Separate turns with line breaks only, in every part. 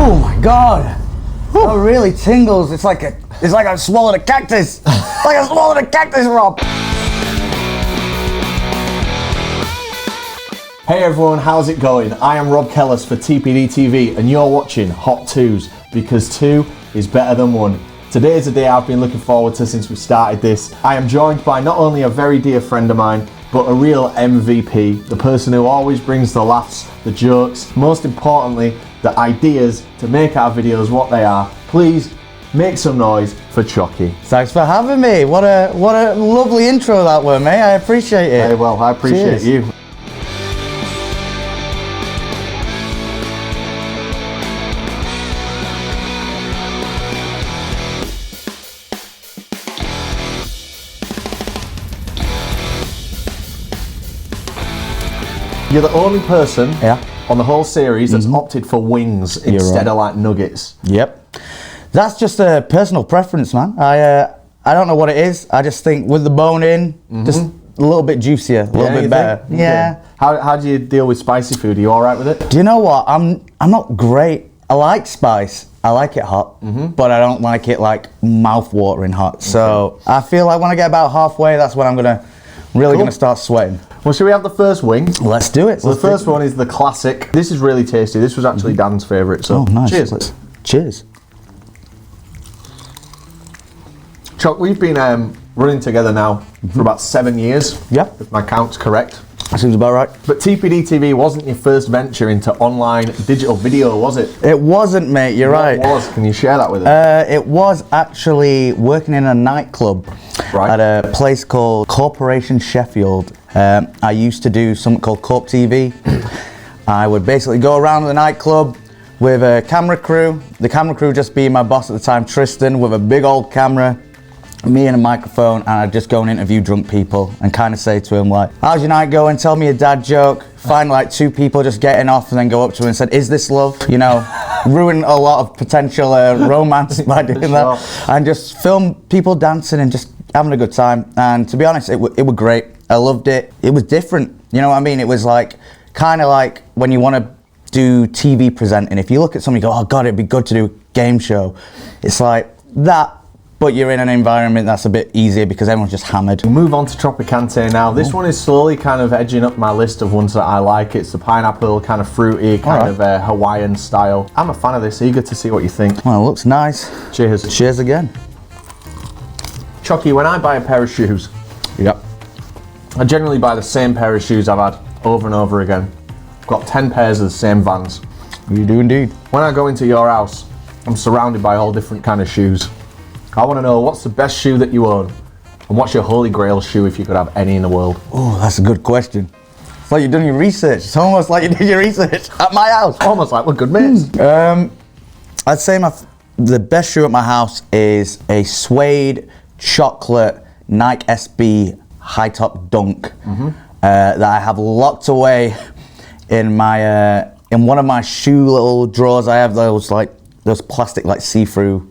Oh my God. That really tingles. It's like I swallowed a cactus. Like I swallowed a cactus, Rob.
Hey everyone, how's it going? I am Rob Kellis for TPD TV and you're watching Hot 2s because 2 is better than 1. Today is a day I've been looking forward to since we started this. I am joined by not only a very dear friend of mine, but a real MVP, the person who always brings the laughs, the jokes, most importantly, the ideas to make our videos what they are. Please make some noise for Choccy.
Thanks for having me. What a lovely intro that were, mate. I appreciate it.
Hey, well, I appreciate
Cheers.
you. You're the only person on the whole series that's opted for wings instead of like nuggets.
Yep. That's just a personal preference, man. I don't know what it is. I just think with the bone in, just a little bit juicier, a little bit better.
Think?
Yeah.
Okay. How do you deal with spicy food? Are you all right with it?
Do you know what? I'm not great. I like spice. I like it hot, but I don't like it like mouth-watering hot. So I feel like when I get about halfway, that's when I'm really gonna start sweating.
Well, should we have the first wing?
Let's do it.
So the first one is the classic. This is really tasty. This was actually Dan's favourite. So
nice.
Cheers.
Cheers.
Choc, we've been running together now for about 7 years.
Yep.
If my count's correct.
That seems about right.
But TPD TV wasn't your first venture into online digital video, was it?
It wasn't, mate. You're right.
What was? Can you share that with us?
It was actually working in a nightclub at a place called Corporation Sheffield. I used to do something called Corp TV. I would basically go around the nightclub with a camera crew. The camera crew just being my boss at the time, Tristan, with a big old camera, me and a microphone, and I'd just go and interview drunk people and kind of say to him like, how's your night going? Tell me a dad joke. Find like 2 people just getting off and then go up to him and said, is this love? You know, ruin a lot of potential romance by doing that. And just film people dancing and just having a good time. And to be honest, it was great. I loved it. It was different. You know what I mean? It was like, kind of like when you want to do TV presenting. If you look at something, you go, oh God, it'd be good to do a game show. It's like that, but you're in an environment that's a bit easier because everyone's just hammered.
We'll move on to Tropicante now. This one is slowly kind of edging up my list of ones that I like. It's the pineapple, kind of fruity, kind of Hawaiian style. I'm a fan of this, eager to see what you think.
Well, it looks nice.
Cheers.
Cheers again.
Choccy, when I buy a pair of shoes, I generally buy the same pair of shoes I've had over and over again. I've got 10 pairs of the same Vans.
You do indeed.
When I go into your house, I'm surrounded by all different kind of shoes. I want to know what's the best shoe that you own, and what's your holy grail shoe if you could have any in the world?
Oh, that's a good question. It's like you've done your research. It's almost like you did your research at my house.
Almost like we're good mates.
I'd say the best shoe at my house is a suede chocolate Nike SB high top dunk that I have locked away in my in one of my shoe little drawers. I have those plastic like see-through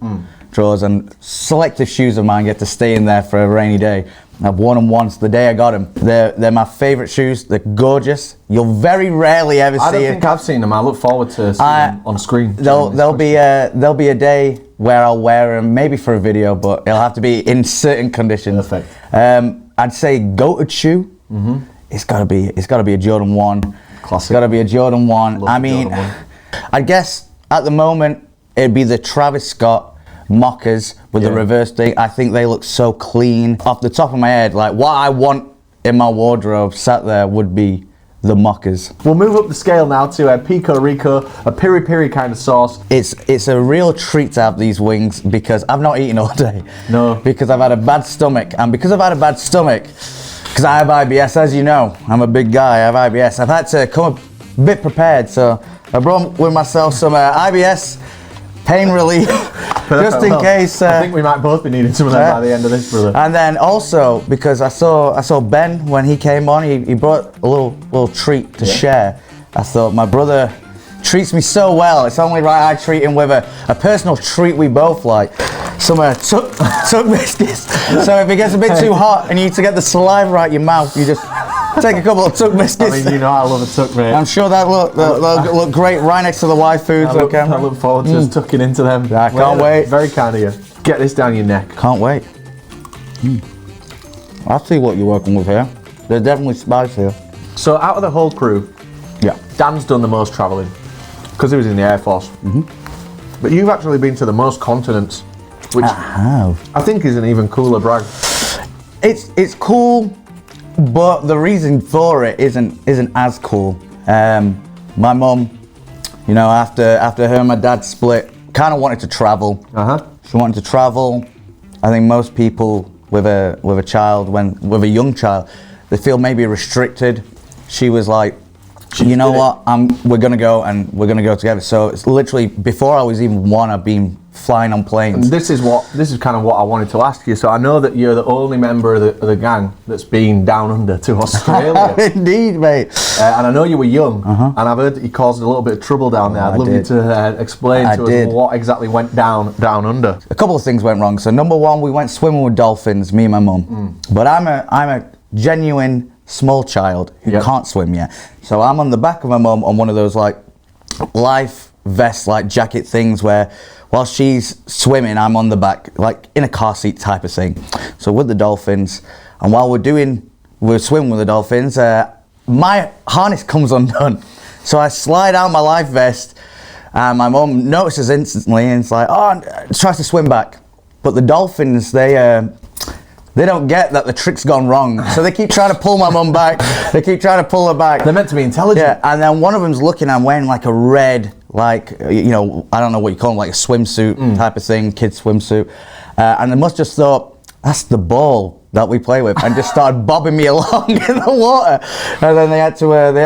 drawers, and selective shoes of mine get to stay in there for a rainy day. I've worn them once the day I got them. They're my favourite shoes. They're gorgeous. You'll very rarely ever see
I don't think I've seen them. I look forward to seeing them on screen.
There'll be a day where I'll wear them, maybe for a video, but it'll have to be in certain conditions.
Perfect.
I'd say go-to shoe. It's gotta be a Jordan 1.
Classic.
It's gotta be a Jordan 1.
Love
I mean,
Jordan 1.
I guess at the moment it'd be the Travis Scott mockers with the reverse thing. I think they look so clean. Off the top of my head, like what I want in my wardrobe sat there would be the mockers.
We'll move up the scale now to a Pico Rico, a piri piri kind of sauce.
It's a real treat to have these wings because I've not eaten all day.
No.
Because I've had a bad stomach, and because I've had a bad stomach, because I have IBS, as you know, I'm a big guy, I have IBS. I've had to come a bit prepared, so I brought with myself some IBS pain relief, just in case.
I think we might both be needing some of that by the end of this, brother.
And then also, because I saw Ben when he came on, he brought a little treat to share. I thought, my brother treats me so well, it's only right I treat him with a personal treat we both like. Some tuck biscuits. So if it gets a bit too hot and you need to get the saliva out your mouth, you just Take a couple of tuck biscuits.
I mean, you know I love a tuck, mate.
I'm sure that look great right next to the wife foods.
I look forward to us tucking into them.
I can't wait.
Very kind of you. Get this down your neck.
Can't wait. I see what you're working with here. They're definitely spicy.
So out of the whole crew,
Yeah.
Dan's done the most travelling because he was in the Air Force. But you've actually been to the most continents, which
I have.
I think is an even cooler brag.
It's cool, but the reason for it isn't as cool. My mum, you know, after her and my dad split, kind of wanted to travel. She wanted to travel. I think most people with a child, with a young child, they feel maybe restricted. She was like, you know what? We're gonna go and we're gonna go together. So it's literally before I was even one, I've been flying on planes.
And this is kind of what I wanted to ask you. So I know that you're the only member of the gang that's been down under to Australia.
Indeed, mate.
And I know you were young, and I've heard that you caused a little bit of trouble down there. I'd love you to explain to us what exactly went down under.
A couple of things went wrong. So number one, we went swimming with dolphins, me and my mum. But I'm a genuine small child who can't swim yet. So I'm on the back of my mum on one of those like life vest like jacket things where while she's swimming, I'm on the back, like in a car seat type of thing. So with the dolphins, and while we're swimming with the dolphins, my harness comes undone. So I slide out my life vest, and my mum notices instantly, and it's like, oh, tries to swim back. But the dolphins, they don't get that the trick's gone wrong. So they keep trying to pull my mum back. They keep trying to pull her back.
They're meant to be intelligent.
Yeah, and then one of them's looking, I'm wearing like a red, like, you know, I don't know what you call them, like a swimsuit type of thing, kid swimsuit. And they must just thought, that's the ball that we play with, and just started bobbing me along in the water. And then they had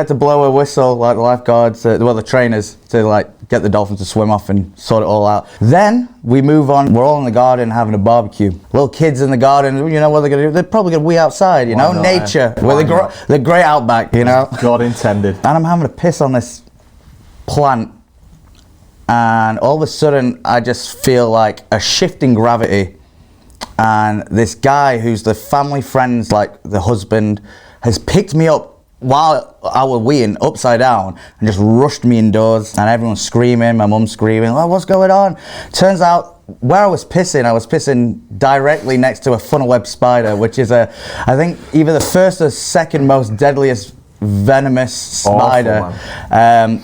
to blow a whistle, like the lifeguards, the trainers, to like get the dolphins to swim off and sort it all out. Then we move on. We're all in the garden having a barbecue. Little kids in the garden. You know what they're gonna do? They're probably gonna wee outside. You know, nature. The great outback. You know.
God intended.
And I'm having a piss on this plant, and all of a sudden I just feel like a shift in gravity. And this guy who's the family friend's, like the husband, has picked me up while I was weeing upside down and just rushed me indoors, and everyone's screaming, my mum's screaming, oh, what's going on? Turns out where I was pissing directly next to a funnel web spider, which is I think either the first or second most deadliest venomous spider. And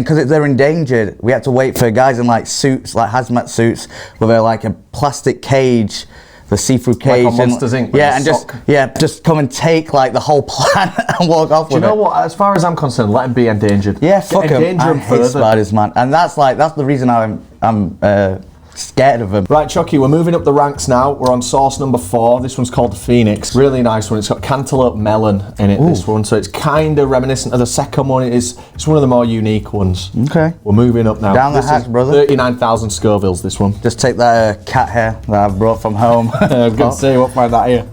because they're endangered, we had to wait for guys in like suits, like hazmat suits, with like a plastic cage, the see-through cage,
like on Monsters Inc.
Yeah, and just come and take like the whole plant and walk off with it.
Do you know what? As far as I'm concerned, let him be endangered.
Yeah, fuck him. I hate spiders, man, and that's the reason I'm scared of them.
Right, Choccy, we're moving up the ranks now. We're on sauce number 4. This one's called the Phoenix. Really nice one. It's got cantaloupe melon in it, this one. So it's kind of reminiscent of the second one. It's one of the more unique ones.
Okay.
We're moving up now.
Down the hatch, brother.
39,000 Scovilles, this one.
Just take that cat hair that I've brought from home.
I was going to say, what find that here?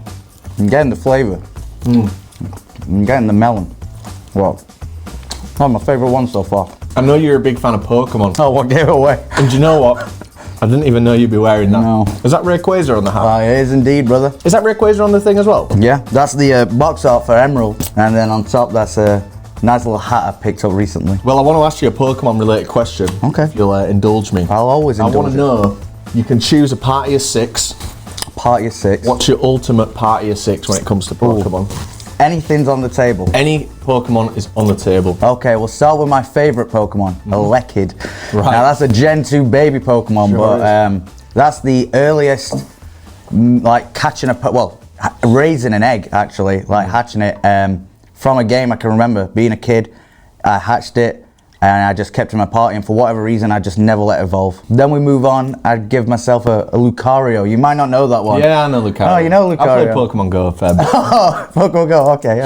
I'm getting the flavour. I'm getting the melon. Well, not my favourite one so far.
I know you're a big fan of Pokemon.
Oh, what gave it away?
And do you know what? I didn't even know you'd be wearing that.
No.
Is that Rayquaza on the hat?
It is indeed, brother.
Is that Rayquaza on the thing as well?
Yeah, that's the box art for Emerald. And then on top, that's a nice little hat I picked up recently.
Well, I want to ask you a Pokemon related question.
Okay.
If you'll indulge me.
I'll always indulge.
I want to know, you can choose a party of 6.
Party of 6.
What's your ultimate party of 6 when it comes to Pokemon?
Anything's on the table.
Any Pokemon is on the table.
Okay, we'll start with my favourite Pokemon, Elekid.
Right.
Now that's a Gen 2 baby Pokemon, but that's the earliest, like catching raising an egg actually, like hatching it from a game I can remember. Being a kid, I hatched it and I just kept it in my party, and for whatever reason I just never let it evolve. Then we move on, I'd give myself a Lucario. You might not know that one.
Yeah, I know Lucario.
Oh, you know Lucario.
I played Pokemon Go a fair bit.
Oh, Pokemon Go, okay.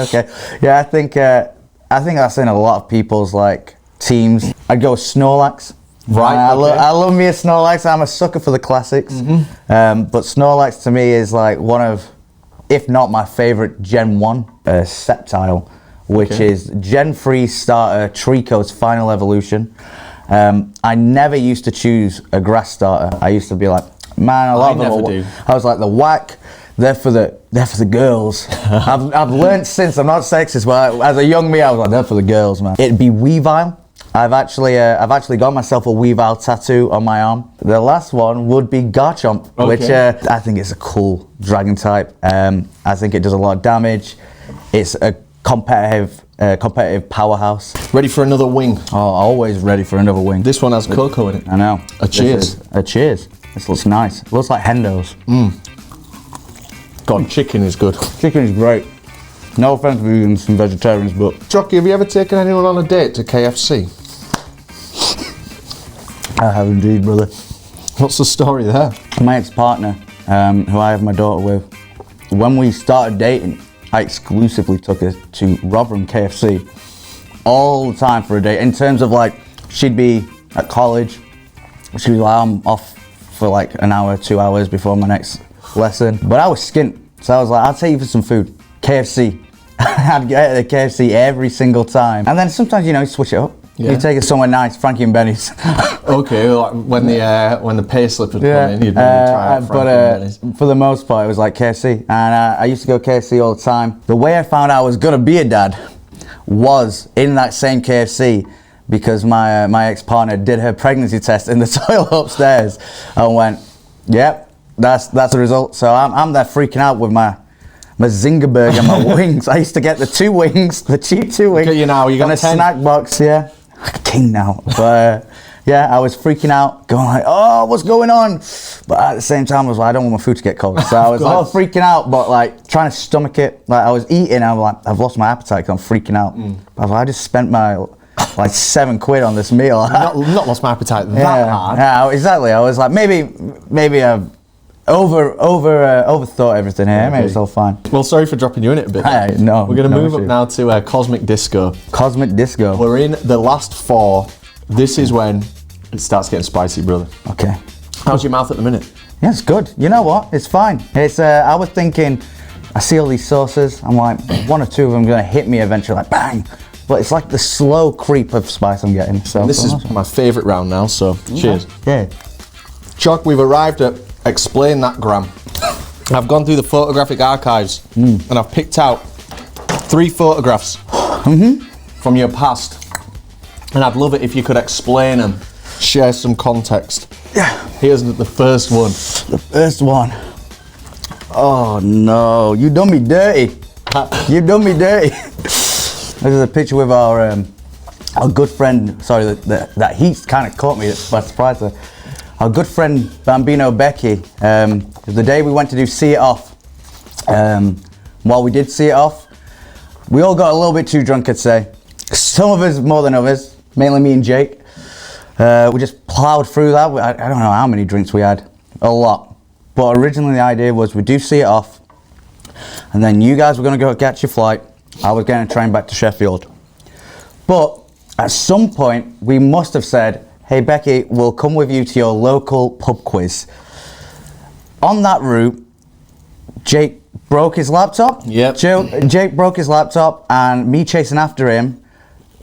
Yeah, I think that's in a lot of people's like teams. I'd go with Snorlax.
Right,
I love me a Snorlax. I'm a sucker for the classics. But Snorlax to me is like one of, if not my favourite Gen 1 Sceptile, which is Gen 3 starter Trico's final evolution. I never used to choose a grass starter. I used to be like, man, I love them.
never do.
I was like the whack, they're for the girls. I've learned since I'm not sexist, but as a young me, I was like, they're for the girls, man. It'd be Weavile. I've actually got myself a Weavile tattoo on my arm. The last one would be Garchomp, which I think is a cool dragon type. I think it does a lot of damage. It's a competitive powerhouse.
Ready for another wing?
Oh, always ready for another wing.
This one has cocoa in it.
I know.
A cheers.
A cheers. This looks nice. It looks like Hendo's.
God, chicken is good.
Chicken is great. No offense to vegans and vegetarians, but...
Choccy, have you ever taken anyone on a date to KFC?
I have indeed, brother.
What's the story there?
My ex-partner, who I have my daughter with, when we started dating, I exclusively took her to Rotherham KFC all the time for a date. In terms of like, she'd be at college, she was like, I'm off for like an hour, 2 hours before my next lesson. But I was skint, so I was like, I'll take you for some food. KFC. I'd get the KFC every single time. And then sometimes, you know, you switch it up. Yeah. You take it somewhere nice, Frankie and Benny's.
Okay, like when the pay slip would come in, you'd maybe try out Frankie and Benny's.
For the most part, it was like KFC. And I used to go KFC all the time. The way I found out I was gonna be a dad was in that same KFC, because my ex-partner did her pregnancy test in the toilet upstairs and went, yep, that's the result. So I'm there freaking out with my Zingerberg and my wings. I used to get the 2 wings, the cheap 2 wings.
Look at you now, you got
and a
10.
snack box, yeah. Like a king now. But yeah, I was freaking out, going like, oh, what's going on? But at the same time, I was like, I don't want my food to get cold. So I was like freaking out, but like trying to stomach it. Like I was eating, I was like, I've lost my appetite because I'm freaking out. I was like, I just spent my like £7 on this meal.
not lost my appetite that hard.
Yeah, exactly. I was like, maybe I've overthought everything here. Maybe it's all fine.
Well, sorry for dropping you in it a bit.
No.
We're going to move up now to Cosmic Disco.
Cosmic Disco.
We're in the last 4. This is when it starts getting spicy, brother.
Okay.
How's your mouth at the minute?
Yeah, it's good. You know what? It's fine. It's. I was thinking, I see all these sauces. I'm like, 1 or 2 of them are going to hit me eventually, like bang. But it's like the slow creep of spice I'm getting. So
this is my favourite round now, so cheers.
Yeah.
Choc, we've arrived at Explain That Gram. I've gone through the photographic archives and I've picked out 3 photographs from your past. And I'd love it if you could explain them, share some context.
Yeah.
Here's the first one.
The first one. Oh no, you done me dirty. You done me dirty. This is a picture with our good friend, sorry, that heat kind of caught me by surprise there. Our good friend Bambino Becky, the day we went to do See It Off, while we did See It Off, we all got a little bit too drunk, I'd say. Some of us more than others, mainly me and Jake. We just plowed through that. I don't know how many drinks we had, a lot. But originally the idea was we'd do See It Off, and then you guys were gonna go catch your flight. I was getting a train back to Sheffield. But at some point, we must have said, hey Becky, we'll come with you to your local pub quiz. On that route, Jake broke his laptop.
Yep.
Jake broke his laptop, and me chasing after him,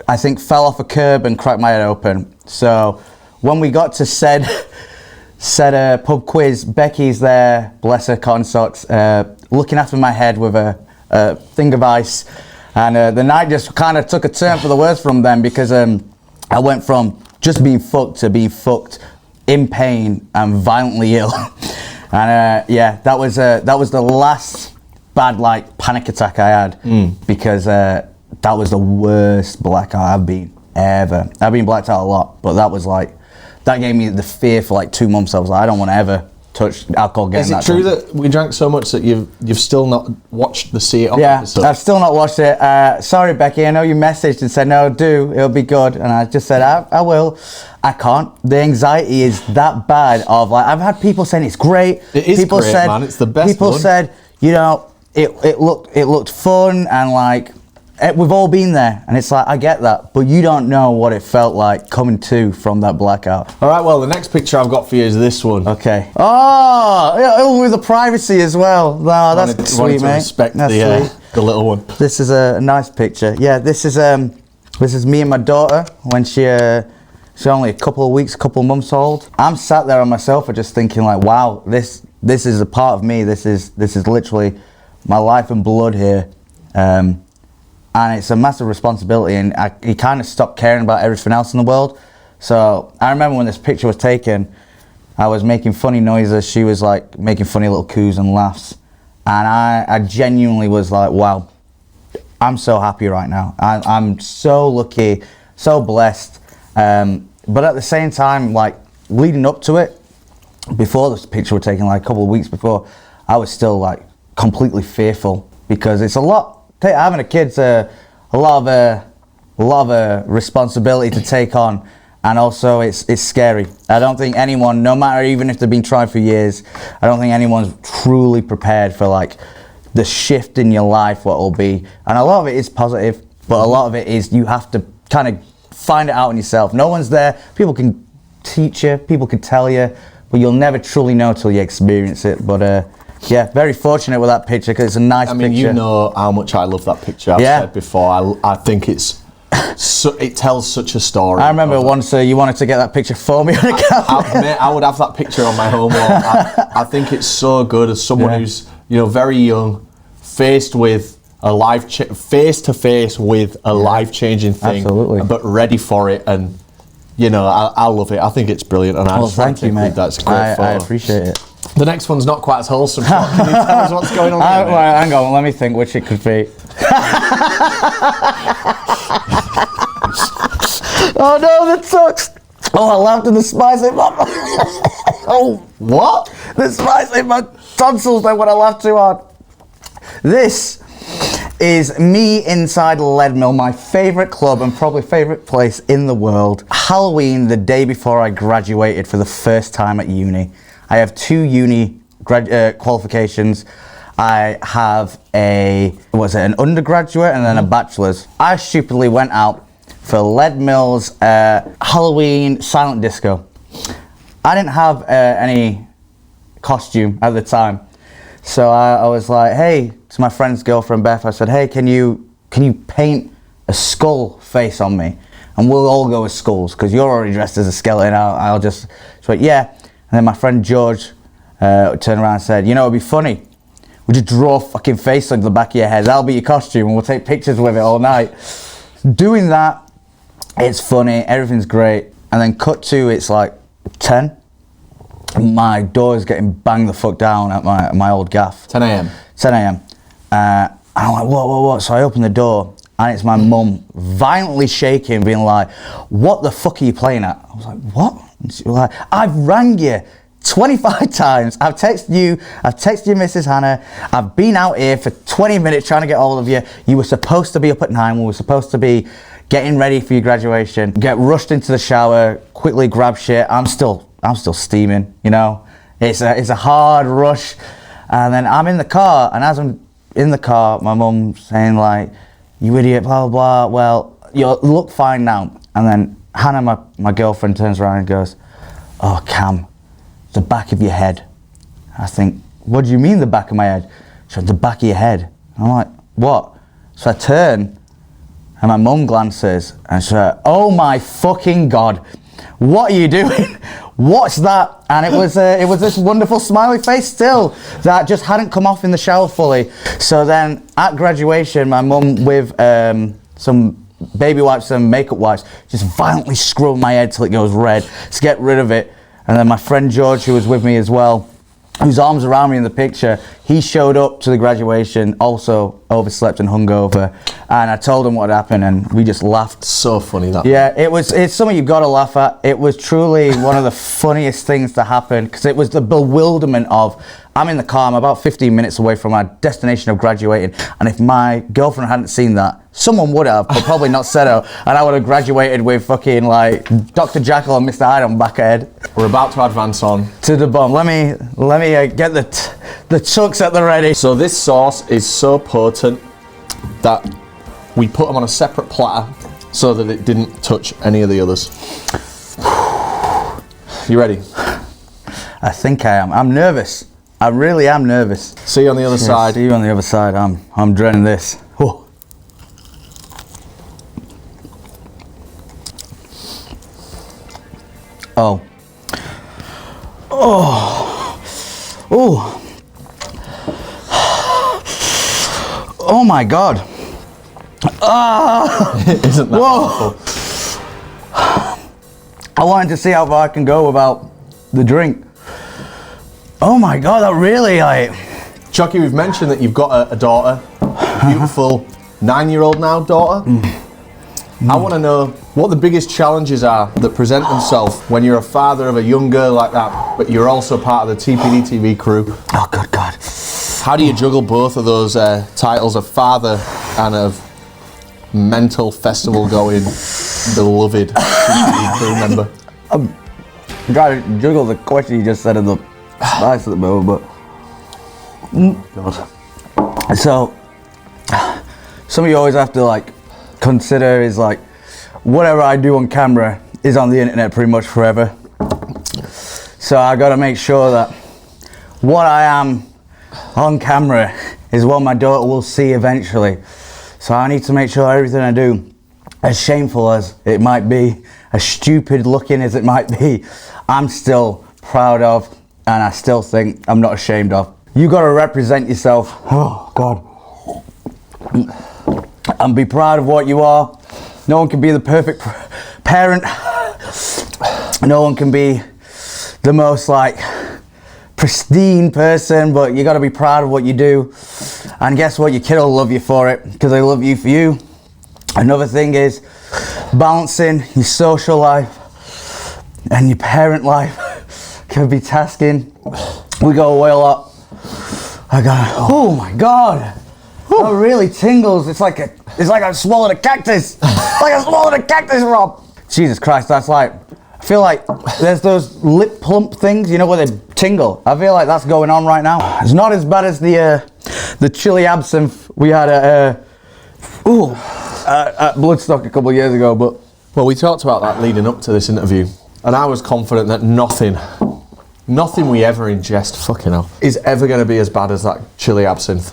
I think fell off a curb and cracked my head open. So when we got to said pub quiz, Becky's there, bless her cotton socks, looking after my head with a thing of ice. And the night just kind of took a turn for the worse from them, because I went from just being fucked to being fucked in pain and violently ill. And yeah, that was the last bad like panic attack I had, because that was the worst blackout I've been ever. I've been blacked out a lot, but that was like, that gave me the fear for like 2 months. I was like, I don't want to ever touch alcohol again.
Is it true that we drank so much that you've still not watched the See It Off episode?
I've still not watched it. Sorry, Becky, I know you messaged and said, no, do, it'll be good. And I just said, I will. I can't. The anxiety is that bad of like, I've had people saying it's great.
It is
people
great,
said,
man. It's the best
People
one.
said, you know, it looked fun, and like, we've all been there, and it's like, I get that, but you don't know what it felt like coming to from that blackout.
All right, well, the next picture I've got for you is this one.
Okay. Oh, with the privacy as well. No, that's sweet, mate.
Respect
that's sweet.
The little one.
This is a nice picture. Yeah, this is me and my daughter when she's only a couple of months old. I'm sat there on my sofa just thinking like, wow, this this is a part of me. This is literally my life and blood here. And it's a massive responsibility, and you kind of stop caring about everything else in the world. So I remember when this picture was taken, I was making funny noises. She was like making funny little coos and laughs. And I genuinely was like, wow, I'm so happy right now. I'm so lucky, so blessed. But at the same time, like leading up to it, before this picture was taken, like a couple of weeks before, I was still like completely fearful, because it's a lot. Having a kid's a lot of responsibility to take on, and also it's scary. I don't think anyone, no matter even if they've been trying for years, I don't think anyone's truly prepared for like the shift in your life, what it'll be. And a lot of it is positive, but a lot of it is you have to kind of find it out in yourself. No one's there. People can teach you, people can tell you, but you'll never truly know till you experience it. But yeah, very fortunate with that picture, because it's a nice picture. I mean,
you know how much I love that picture. I've said before, I think it's it tells such a story.
I remember once you wanted to get that picture for me on a camera.
Mate, I would have that picture on my home wall. I think it's so good as someone who's, you know, very young, faced with a face to face with a life-changing thing, but ready for it. And you know, I love it. I think it's brilliant, and I just
thank you, mate.
That's a great photo.
I appreciate it.
The next one's not quite as wholesome. Can you tell us what's going on there?
Well, hang on, let me think which it could be. Oh no, the tux! Oh, I laughed and the spice in my... Oh,
what?
The spice in my tonsils then when I laughed too hard. This is me inside Leadmill, my favourite club and probably favourite place in the world. Halloween, the day before I graduated for the first time at uni. I have 2 uni qualifications. I have an undergraduate and then a bachelor's. I stupidly went out for Leadmill's Halloween silent disco. I didn't have any costume at the time. So I was like, hey, to my friend's girlfriend Beth, I said, hey, can you paint a skull face on me? And we'll all go as skulls, because you're already dressed as a skeleton. I'll just went, yeah. And then my friend George turned around and said, you know, it'd be funny. We'll just draw a fucking face on the back of your head. That'll be your costume, and we'll take pictures with it all night. Doing that, it's funny, everything's great. And then cut to, it's like 10. My door is getting banged the fuck down at my old gaff.
10 a.m.
10 a.m. And I'm like, what? So I open the door, and it's my mum violently shaking, being like, what the fuck are you playing at? I was like, what? And she was like, I've rang you 25 times. I've texted you, Mrs. Hannah. I've been out here for 20 minutes trying to get hold of you. You were supposed to be up at 9. We were supposed to be getting ready for your graduation. Get rushed into the shower, quickly grab shit. I'm still steaming, you know. It's a hard rush. And then I'm in the car, and as I'm in the car, my mum's saying like, you idiot, blah, blah, blah. Well, you look fine now. And then Hannah, my girlfriend, turns around and goes, oh, Cam, the back of your head. I think, what do you mean the back of my head? She said, the back of your head. I'm like, what? So I turn, and my mum glances, and she said, oh my fucking God, what are you doing? What's that? And it was this wonderful smiley face still that just hadn't come off in the shower fully. So then at graduation, my mum with some baby wipes and makeup wipes just violently scrubbed my head till it goes red to get rid of it. And then my friend George, who was with me as well, whose arms around me in the picture, he showed up to the graduation, also overslept and hungover, and I told him what had happened, and we just laughed.
So funny that.
Yeah, it's something you've got to laugh at. It was truly one of the funniest things to happen, because it was the bewilderment of, I'm in the car, I'm about 15 minutes away from my destination of graduating, and if my girlfriend hadn't seen that, someone would have, but probably not said it, and I would have graduated with fucking like Dr. Jekyll and Mr. Hyde on back head.
We're about to advance on
to the bomb. Let me get the chucks at the ready.
So this sauce is so potent that we put them on a separate platter so that it didn't touch any of the others. You ready?
I think I am. I'm nervous. I really am nervous.
See you on the other side.
See you on the other side. I'm dreading this. Oh. Oh. Oh. Oh my God.
Isn't that awful?
I wanted to see how far I can go without the drink. Oh my God, that really like...
Choccy, we've mentioned that you've got a daughter, a beautiful 9-year-old now daughter. I want to know what the biggest challenges are that present themselves when you're a father of a young girl like that, but you're also part of the TPD TV crew.
Oh, good God.
How do you juggle both of those titles of father and of mental festival going beloved TPD crew member?
I'm trying to juggle the question you just said in the slice at the moment, but... So, something you always have to like consider is like, whatever I do on camera is on the internet pretty much forever. So I gotta make sure that what I am on camera is what my daughter will see eventually. So I need to make sure everything I do, as shameful as it might be, as stupid looking as it might be, I'm still proud of, and I still think I'm not ashamed of. You gotta represent yourself. Oh God. And be proud of what you are. No one can be the perfect parent. No one can be the most like pristine person, but you got to be proud of what you do. And guess what? Your kid will love you for it because they love you for you. Another thing is balancing your social life and your parent life can be tasking. We go away a lot. I go, oh my God. That really tingles. It's like I swallowed a cactus. Like I swallowed a cactus, Rob. Jesus Christ, that's like, I feel like there's those lip plump things, you know, where they tingle. I feel like that's going on right now. It's not as bad as the chili absinthe we had at Bloodstock a couple of years ago, but...
Well, we talked about that leading up to this interview, and I was confident that nothing we ever ingest, fucking hell, is ever going to be as bad as that chili absinthe.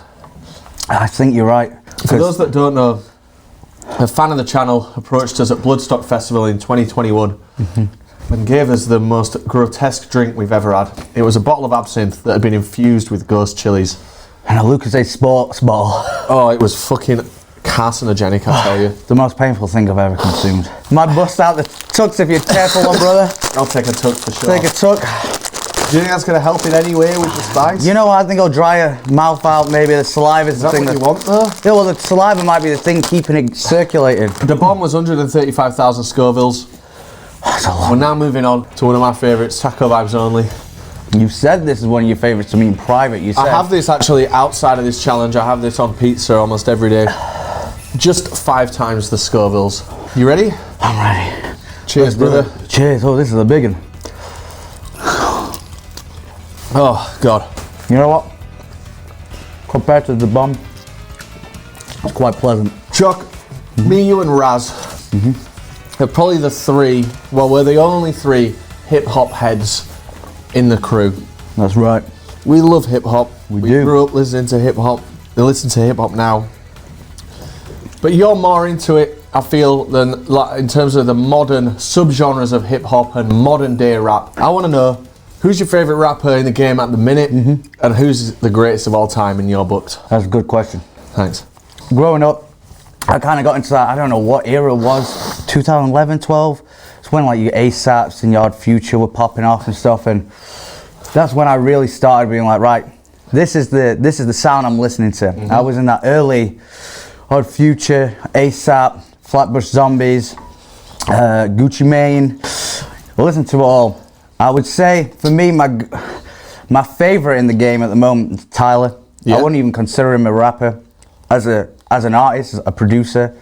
I think you're right.
For those that don't know, a fan of the channel approached us at Bloodstock Festival in 2021 and gave us the most grotesque drink we've ever had. It was a bottle of absinthe that had been infused with ghost chilies.
And a Lucozade sports ball.
Oh, it was fucking carcinogenic, I tell you.
The most painful thing I've ever consumed. Might bust out the tucks if you're careful, one brother.
I'll take a tug for sure.
Take a tuck.
Do you think that's going to help in any way with the spice?
You know what, I think it'll dry your mouth out, maybe the saliva is the thing
what you want though?
Yeah, well the saliva might be the thing keeping it circulating.
The bomb was 135,000 Scovilles.
That's a lot.
We're now moving on to one of my favourites, Taco Vibes Only.
You said this is one of your favourites to me in private, you said.
I have this actually outside of this challenge, I have this on pizza almost every day. Just 5 times the Scovilles. You ready?
I'm ready.
Cheers, brother.
Cheers, oh this is a big one.
Oh, God.
You know what? Compared to the bomb, it's quite pleasant.
Chuck, me, you and Raz are probably the 3, well, we're the only 3 hip-hop heads in the crew.
That's right.
We love hip-hop. We
do.
Grew up listening to hip-hop. We listen to hip-hop now. But you're more into it, I feel, than like, in terms of the modern subgenres of hip-hop and modern-day rap. I want to know, who's your favourite rapper in the game at the minute, and who's the greatest of all time in your books?
That's a good question.
Thanks.
Growing up, I kind of got into that, I don't know what era it was, 2011, 12. It's when like your ASAPs and your Odd Future were popping off and stuff, and that's when I really started being like, right, this is the sound I'm listening to. I was in that early Odd Future, ASAP, Flatbush Zombies, Gucci Mane. Listen to it all. I would say, for me, my favourite in the game at the moment is Tyler.
Yeah.
I wouldn't even consider him a rapper. As an artist, a producer,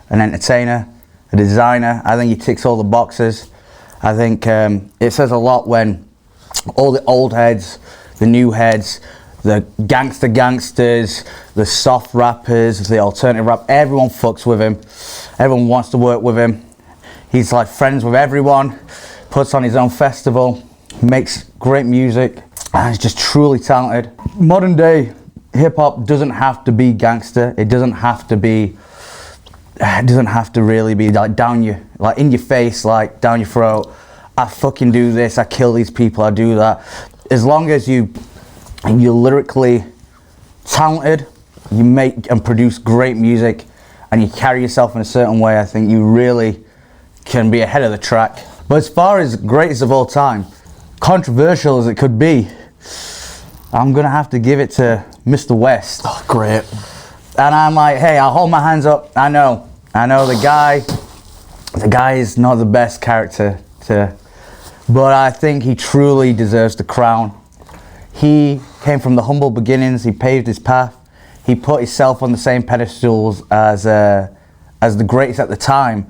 an entertainer, a designer, I think he ticks all the boxes. I think it says a lot when all the old heads, the new heads, the gangsters, the soft rappers, the alternative rap, everyone fucks with him. Everyone wants to work with him. He's like friends with everyone. Puts on his own festival, makes great music, and he's just truly talented. Modern day hip hop doesn't have to be gangster. It doesn't have to really be like like in your face, like down your throat. I fucking do this, I kill these people, I do that. As long as you you're lyrically talented, you make and produce great music, and you carry yourself in a certain way, I think you really can be ahead of the track. But as far as greatest of all time, controversial as it could be, I'm gonna have to give it to Mr. West.
Oh, great.
And I'm like, hey, I'll hold my hands up. I know the guy is not the best character but I think he truly deserves the crown. He came from the humble beginnings, he paved his path, he put himself on the same pedestals as the greatest at the time.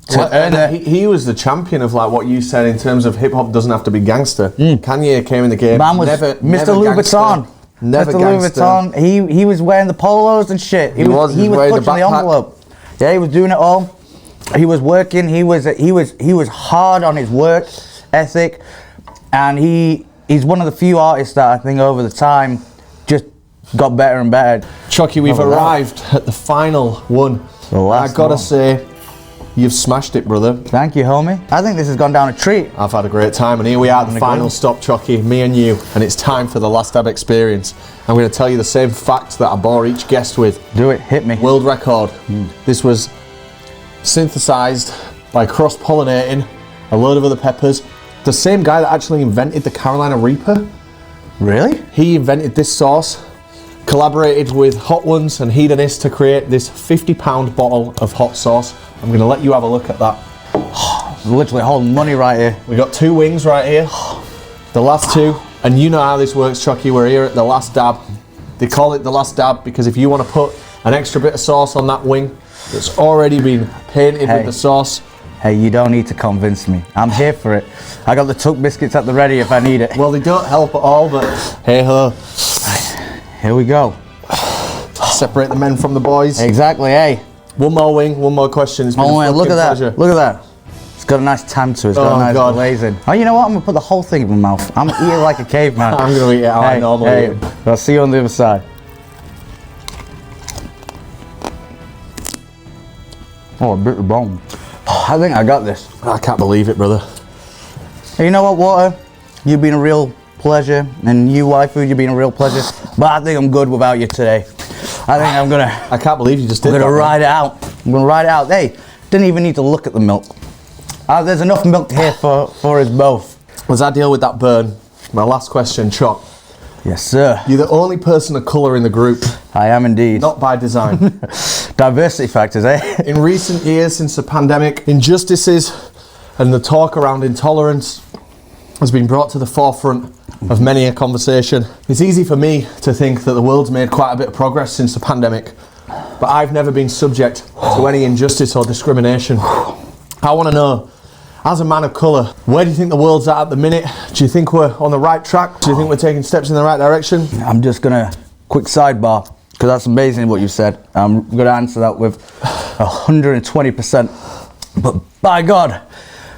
He was the champion of like what you said in terms of hip hop doesn't have to be gangster. Kanye came in the game.
Man was Mr. Louis Vuitton.
Never
Mr. Louis Vuitton. He was wearing the polos and shit. He was pushing the envelope. Yeah, he was doing it all. He was working. He was hard on his work ethic, and he's one of the few artists that I think over the time just got better and better.
Choccy, we've arrived at the final one. I gotta say, you've smashed it, brother.
Thank you, homie. I think this has gone down a treat.
I've had a great time, and here we are at the final stop, Choccy, me and you, and it's time for the last dab experience. I'm going to tell you the same fact that I bore each guest with.
Do it, hit me.
World record. This was synthesized by cross-pollinating a load of other peppers. The same guy that actually invented the Carolina Reaper.
Really?
He invented this sauce, collaborated with Hot Ones and Hedonist to create this 50-pound bottle of hot sauce. I'm going to let you have a look at that.
Literally holding money right here.
We got 2 wings right here. The last 2. And you know how this works, Choccy. We're here at the last dab. They call it the last dab because if you want to put an extra bit of sauce on that wing that's already been painted with the sauce.
Hey, you don't need to convince me. I'm here for it. I got the Tuck biscuits at the ready if I need it.
Well, they don't help at all, but hey ho.
Here we go.
Separate the men from the boys.
Exactly, hey.
One more wing, one more question. It's been
oh,
a
look at that.
pleasure.
Look at that. It's got a nice tan to it. It's got a nice glazing. Oh, you know what? I'm going to put the whole thing in my mouth. I'm going to eat it like a caveman.
I'm going to eat it how I normally eat.
I'll see you on the other side. Oh, a bit of bone. I think I got this.
I can't believe it, brother.
Hey, you know what, Water? You've been a real pleasure. And you, Waifu, you've been a real pleasure. But I think I'm good without you today. I think I'm going to...
I can't believe you just did that.
I'm going to ride it out. I'm going to ride it out. Hey, didn't even need to look at the milk. There's enough milk here for us both.
As I deal with that burn, my last question, Choc.
Yes, sir.
You're the only person of colour in the group.
I am indeed.
Not by design.
Diversity factors, eh?
In recent years, since the pandemic, injustices and the talk around intolerance has been brought to the forefront of many a conversation. It's easy for me to think that the world's made quite a bit of progress since the pandemic, but I've never been subject to any injustice or discrimination. I want to know, as a man of colour, where do you think the world's at the minute? Do you think we're on the right track? Do you think we're taking steps in the right direction?
I'm just going to, quick sidebar, because that's amazing what you said. I'm going to answer that with 120%. But by God,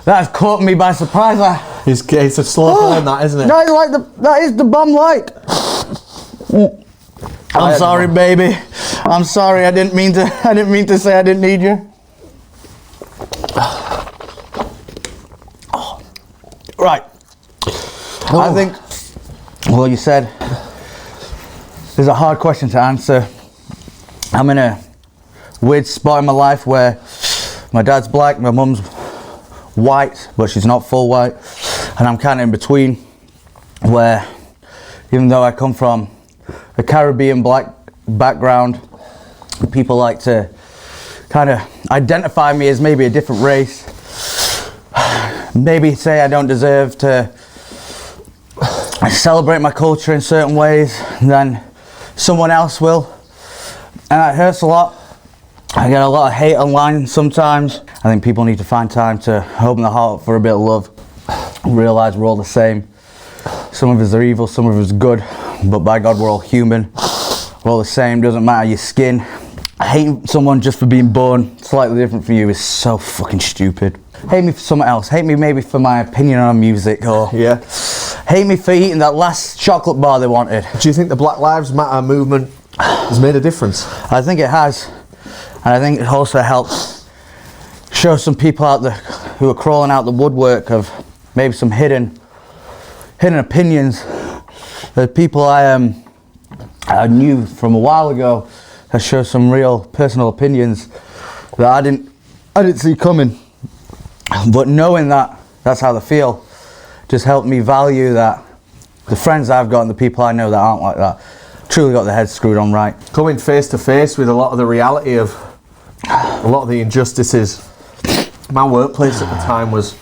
that has caught me by surprise.
It's a slow burn, that, isn't it?
That is the bum light. I'm sorry, baby. I'm sorry. I didn't mean to say I didn't need you. Right. I think, well, you said there's a hard question to answer. I'm in a weird spot in my life where my dad's black, my mum's white, but she's not full white, and I'm kind of in between, where even though I come from a Caribbean black background, people like to kind of identify me as maybe a different race, maybe say I don't deserve to celebrate my culture in certain ways than someone else will, and that hurts a lot. I get a lot of hate online sometimes. I think people need to find time to open their heart for a bit of love, realize we're all the same. Some of us are evil, some of us are good, but by God, we're all human. We're all the same, doesn't matter your skin. Hating someone just for being born slightly different from you is so fucking stupid. Hate me for something else. Hate me maybe for my opinion on music, or hate me for eating that last chocolate bar they wanted.
Do you think the Black Lives Matter movement has made a difference?
I think it has. And I think it also helps show some people out there who are crawling out the woodwork of maybe some hidden opinions the people I knew from a while ago that show some real personal opinions that I didn't see coming. But knowing that that's how they feel just helped me value that the friends I've got and the people I know that aren't like that truly got their heads screwed on right.
Coming face to face with a lot of the reality of a lot of the injustices. My workplace at the time was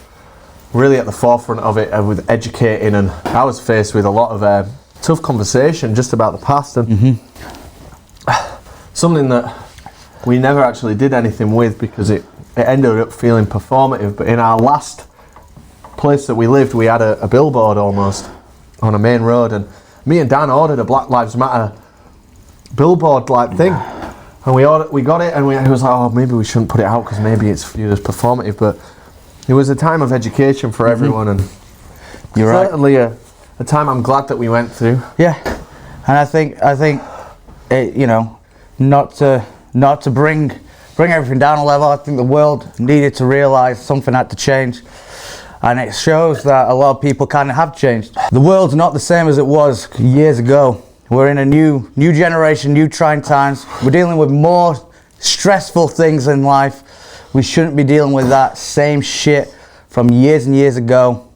really at the forefront of it with educating, and I was faced with a lot of tough conversation just about the past, and something that we never actually did anything with because it ended up feeling performative. But in our last place that we lived, we had a billboard almost on a main road, and me and Dan ordered a Black Lives Matter billboard like thing, and we got it, and it was like, oh, maybe we shouldn't put it out because maybe it's viewed as performative, but it was a time of education for everyone, and
You're
certainly a time I'm glad that we went through.
Yeah, and I think it, you know, not to bring everything down a level. I think the world needed to realise something had to change, and it shows that a lot of people kind of have changed. The world's not the same as it was years ago. We're in a new generation, new trying times. We're dealing with more stressful things in life. We shouldn't be dealing with that same shit from years and years ago.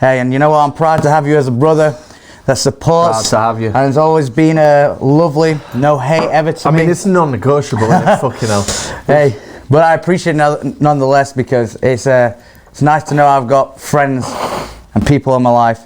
Hey, and you know what? I'm proud to have you as a brother that supports.
Proud to have you.
And it's always been lovely, no hate ever to me.
I mean, it's non-negotiable, isn't it? Fucking hell.
Hey, but I appreciate it nonetheless, because it's nice to know I've got friends and people in my life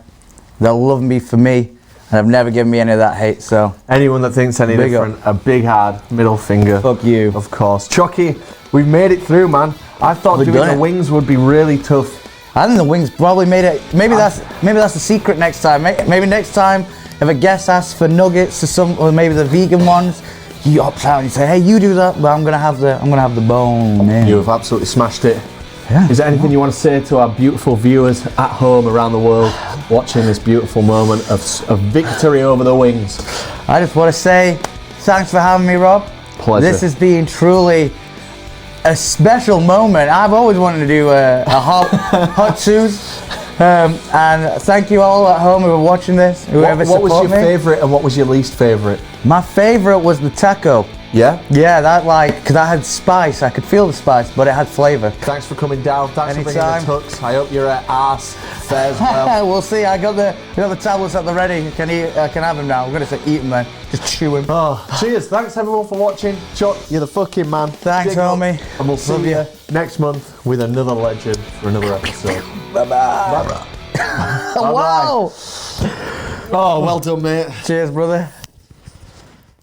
that love me for me and have never given me any of that hate. So
anyone that thinks any
Big
different, a big hard middle finger.
Fuck you.
Of course. Choccy, we've made it through, man. I thought
We've
doing
done
the
it.
wings would be really tough.
I think the wings probably made it. Maybe that's the secret next time. Maybe next time, if a guest asks for nuggets or maybe the vegan ones, you opt out and you say, "Hey, you do that, but I'm gonna have the bone." Yeah.
You have absolutely smashed it.
Yeah.
Is there anything you want to say to our beautiful viewers at home around the world watching this beautiful moment of victory over the wings?
I just want to say thanks for having me, Rob.
Pleasure.
This has been truly a special moment. I've always wanted to do a hot twos. And thank you all at home who are watching this, whoever
What was
support
your
me.
favourite and what was your least favourite?
My favourite was the taco.
Yeah?
Yeah, that because I had spice. I could feel the spice, but it had flavour.
Thanks for coming down. Thanks
Anytime.
for bringing the tux. I hope your arse fares well.
We'll see. I got the tablets at the ready. I can have them now. I'm gonna say eat them then. Just chew them.
Oh, cheers. Thanks everyone for watching. Chuck, you're the fucking man.
Thanks,
Dig up,
homie.
And we'll see
Love
you
ya.
next month with another legend for another episode.
Bye bye.
Bye-bye.
Wow.
Oh, well done, mate.
Cheers, brother.